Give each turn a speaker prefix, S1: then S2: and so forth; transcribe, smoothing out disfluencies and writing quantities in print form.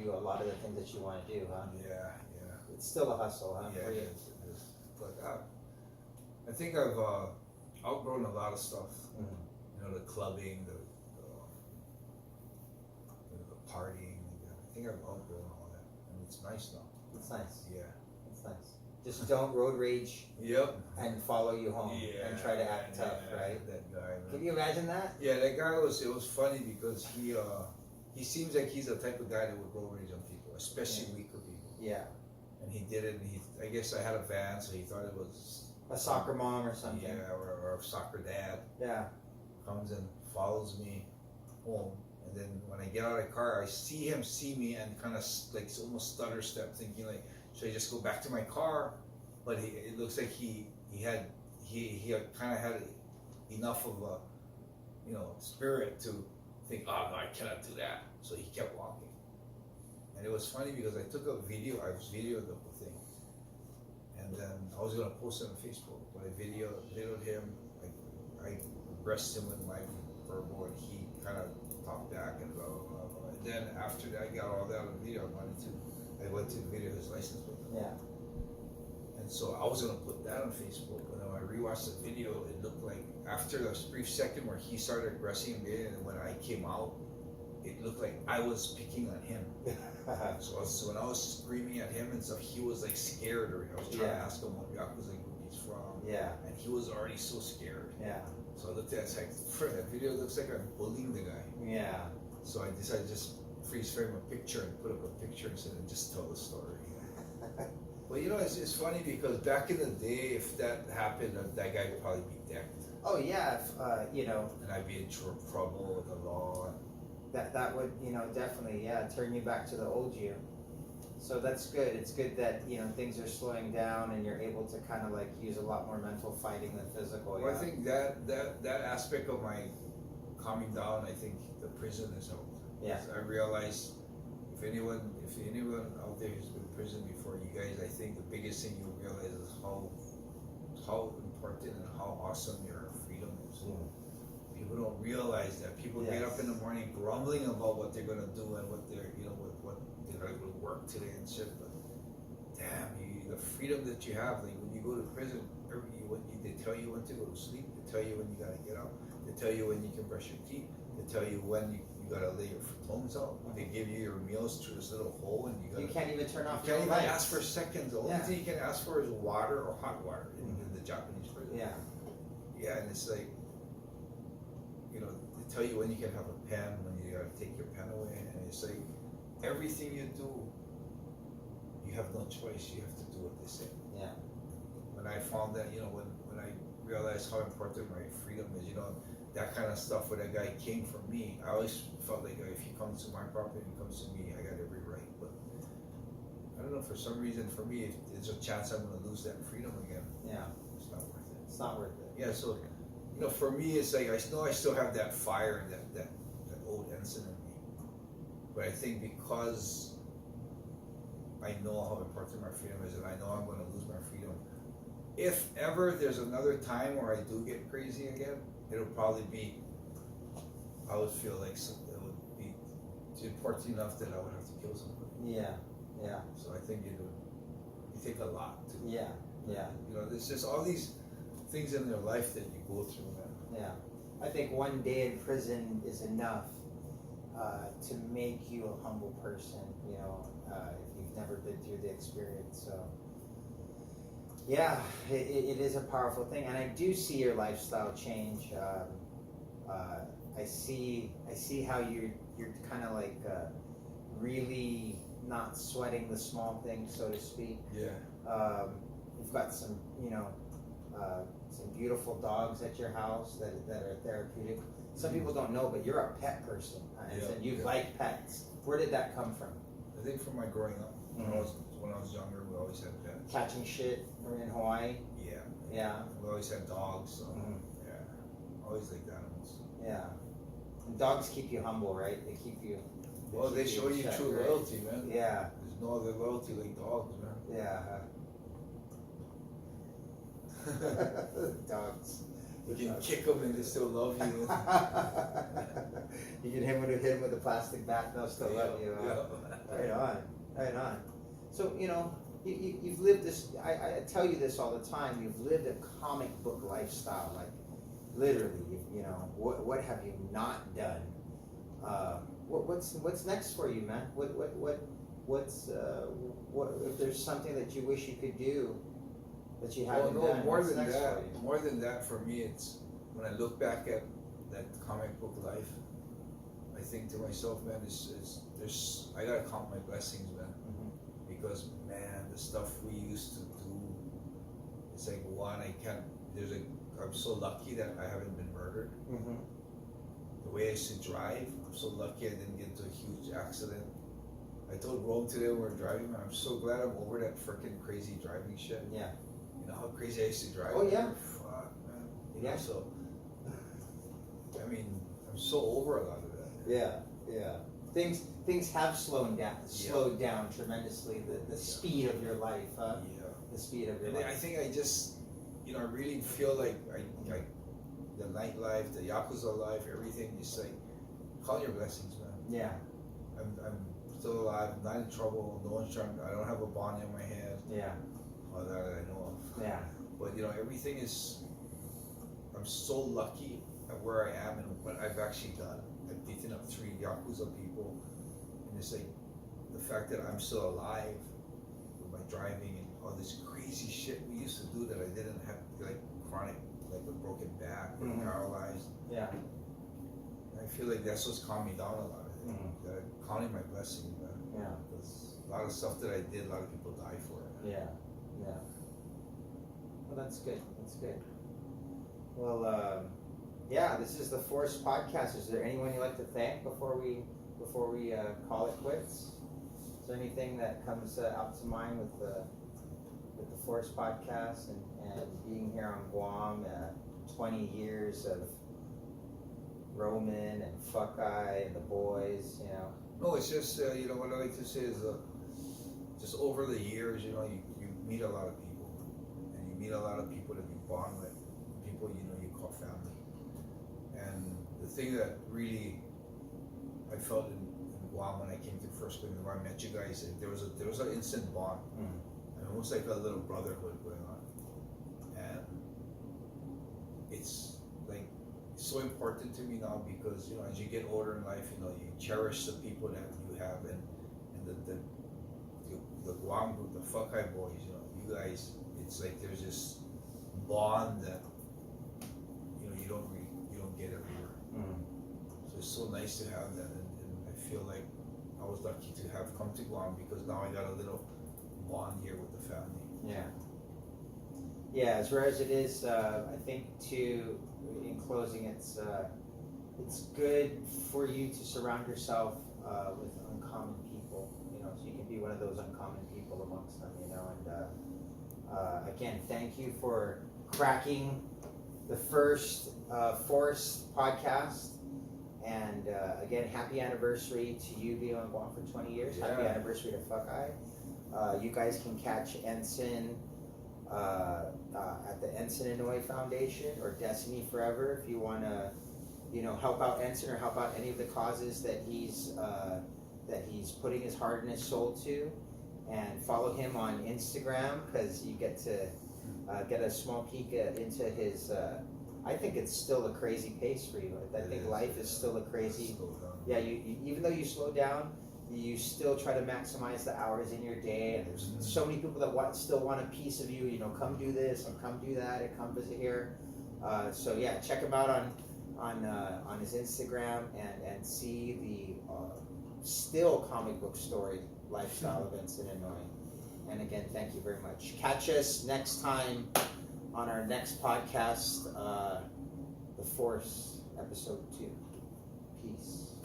S1: you a lot of the things that you want to do, huh?
S2: Yeah.
S1: It's still a hustle, huh?
S2: Yeah,
S1: For you?
S2: it is. But I think I've outgrown a lot of stuff. You know, the clubbing, the partying. I think I've outgrown all that, and it's nice now.
S1: It's nice.
S2: Yeah.
S1: It's nice. Just don't road rage.
S2: Yep.
S1: And follow you home.
S2: Yeah.
S1: And try to act tough, right?
S2: That guy. Man.
S1: Can you imagine that?
S2: Yeah, that guy was. It was funny because he seems like he's the type of guy that would road rage on people, especially weaker people.
S1: Yeah.
S2: And he did it. And I guess I had a van, so he thought it was
S1: a soccer mom or something.
S2: Yeah, or a soccer dad.
S1: Yeah.
S2: Comes and follows me home. And then when I get out of the car, I see him see me and kind of like almost stutter step, thinking like, should I just go back to my car? But it looks like he had kind of had enough of a spirit to think, oh no, I cannot do that. So he kept walking. And it was funny because I took a video. I videoed the whole thing, and then I was gonna post it on Facebook. But I videoed him. I addressed him with my verbal, and he kind of talked back and blah blah blah blah. And then after that, I got all that on video. I went to video his license plate.
S1: Yeah.
S2: And so I was gonna put that on Facebook, but then when I rewatched the video, it looked like after a brief second where he started aggressing me, and when I came out, it looked like I was picking on him. So when I was screaming at him and stuff, he was like scared already. I was trying to ask him what Yakuza group he's from.
S1: Yeah.
S2: And he was already so scared.
S1: Yeah.
S2: So I looked at it, it's like, that video looks like I'm bullying the guy.
S1: Yeah.
S2: So I decided to just freeze frame a picture and put up a picture and said, and just tell the story. Well, it's funny because back in the day, if that happened, that guy would probably be decked.
S1: Oh yeah,
S2: And I'd be in trouble with the law.
S1: That would, definitely, turn you back to the old you. So that's good. It's good that, things are slowing down and you're able to kind of like use a lot more mental fighting than physical.
S2: Well, I think that aspect of my calming down, I think the prison has helped.
S1: Yeah.
S2: I realized if anyone out there who's been in prison before, you guys, I think the biggest thing you'll realize is how important and how awesome your freedom is. People don't realize that. People get up in the morning grumbling about what they're gonna do and what they're what they're gonna go to work today and shit. But damn, the freedom that you have, like when you go to prison, they tell you when to go to sleep. They tell you when you gotta get up. They tell you when you can brush your teeth. They tell you when you gotta lay your tones out. They give you your meals through this little hole, and you can't even turn off. You can't even ask for seconds. The only thing you can ask for is water or hot water in the Japanese prison. Yeah, and it's like, they tell you when you can have a pen, when you gotta take your pen away, and it's like everything you do, you have no choice. You have to do what they say. Yeah. When I found that, when I realized how important my freedom is, that kind of stuff where that guy came from me, I always felt like if he comes to my property and comes to me, I got every right. But I don't know, for some reason, for me, if there's a chance I'm going to lose that freedom again, it's not worth it. It's not worth it. Yeah, so, for me, it's like, I know I still have that fire and that old Enson in me. But I think because I know how important my freedom is and I know I'm going to lose my freedom, if ever there's another time where I do get crazy again, it'll probably be, I would feel like it would be important enough that I would have to kill somebody. Yeah. So I think you take a lot to. Yeah. There's just all these things in their life that you go through, man. Yeah. I think one day in prison is enough to make you a humble person, if you've never been through the experience. So. Yeah, it is a powerful thing, and I do see your lifestyle change. I see how you're kind of like really not sweating the small things, so to speak. Yeah. You've got some beautiful dogs at your house that are therapeutic. Some people don't know, but you're a pet person, and you like pets. Where did that come from? I think from my growing up. When I was younger, we always had pets. Catching shit in Hawaii? Yeah. We always had dogs, so always liked animals. Yeah. And dogs keep you humble, right? They keep you... They show you true loyalty, man. Yeah. There's no other loyalty like dogs, man. Yeah. Dogs. You can kick them and they still love you. You can hit them with a plastic bat and they'll still love you. Right on.
S1: Right on. So, you've lived this, I tell you this all the time, you've lived a comic book lifestyle, like literally, what have you not done? What's next for you, man? What's if there's something that you wish you could do that you haven't done?
S2: More
S1: what's
S2: than
S1: next
S2: that.
S1: for you?
S2: More than that, for me, it's when I look back at that comic book life, I think to myself, man, I gotta count my blessings, man, because man, the stuff we used to do, it's like I'm so lucky that I haven't been murdered. The way I used to drive, I'm so lucky I didn't get into a huge accident. I told Rome today when we were driving, man, I'm so glad I'm over that freaking crazy driving shit.
S1: Yeah.
S2: You know how crazy I used to drive?
S1: Oh, yeah.
S2: Fuck, man.
S1: Yeah.
S2: So, I mean, I'm so over a lot of that.
S1: Yeah. Things have slowed down tremendously. The speed of your life, huh?
S2: Yeah.
S1: The speed of your
S2: And
S1: life.
S2: I think I just, I really feel like the nightlife, the Yakuza life, everything is like, count your blessings, man.
S1: Yeah.
S2: I'm still alive, I'm not in trouble, no one's trying, I don't have a bond in my head.
S1: Yeah.
S2: Or that I know of.
S1: Yeah.
S2: But everything is, I'm so lucky at where I am and what I've actually done. I've beaten up 3 Yakuza people, and it's like the fact that I'm still alive with my driving and all this crazy shit we used to do that I didn't have, like chronic, like a broken back or paralyzed.
S1: Yeah.
S2: I feel like that's what's calmed me down a lot. That I'm counting my blessings, man.
S1: Yeah.
S2: Because a lot of stuff that I did, a lot of people die for it.
S1: Yeah. Well, that's good. Well, this is the Force Podcast. Is there anyone you'd like to thank before we call it quits? Is there anything that comes out to mind with the Force Podcast and being here on Guam? 20 years of Roman and Fuckeye and the boys,
S2: No, it's just, what I like to say is just over the years, you meet a lot of people. And you meet a lot of people that you bond with, people you call family. And the thing that really I felt in Guam when I came to First Spring, where I met you guys, there was an instant bond. And almost like a little brotherhood going on. And it's like so important to me now because as you get older in life, you cherish the people that you have and the Guam group, the Fuckeye boys, you guys, it's like there's this bond that you don't get everywhere. So it's so nice to have that, and I feel like I was lucky to have come to Guam because now I got a little bond here with the family.
S1: Yeah, as rare as it is, I think too, in closing, it's good for you to surround yourself with uncommon people, so you can be one of those uncommon people amongst them, and again, thank you for cracking the first Force Podcast, and again, happy anniversary to you being on Guam for 20 years.
S2: Yeah.
S1: Happy anniversary to Fuckeye. You guys can catch Enson at the Enson1 Foundation or Destiny Forever if you want to, help out Enson or help out any of the causes that he's putting his heart and his soul to, and follow him on Instagram because you get to get a small peek into his. I think it's still a crazy pace for you. I think life is still a crazy. Yeah, you even though you slow down, you still try to maximize the hours in your day, and there's so many people that still want a piece of you. Come do this and come do that and come visit here. So yeah, check him out on his Instagram and see the still comic book story lifestyle of Enson1. And again, thank you very much. Catch us next time on our next podcast, The Force, Episode 2. Peace.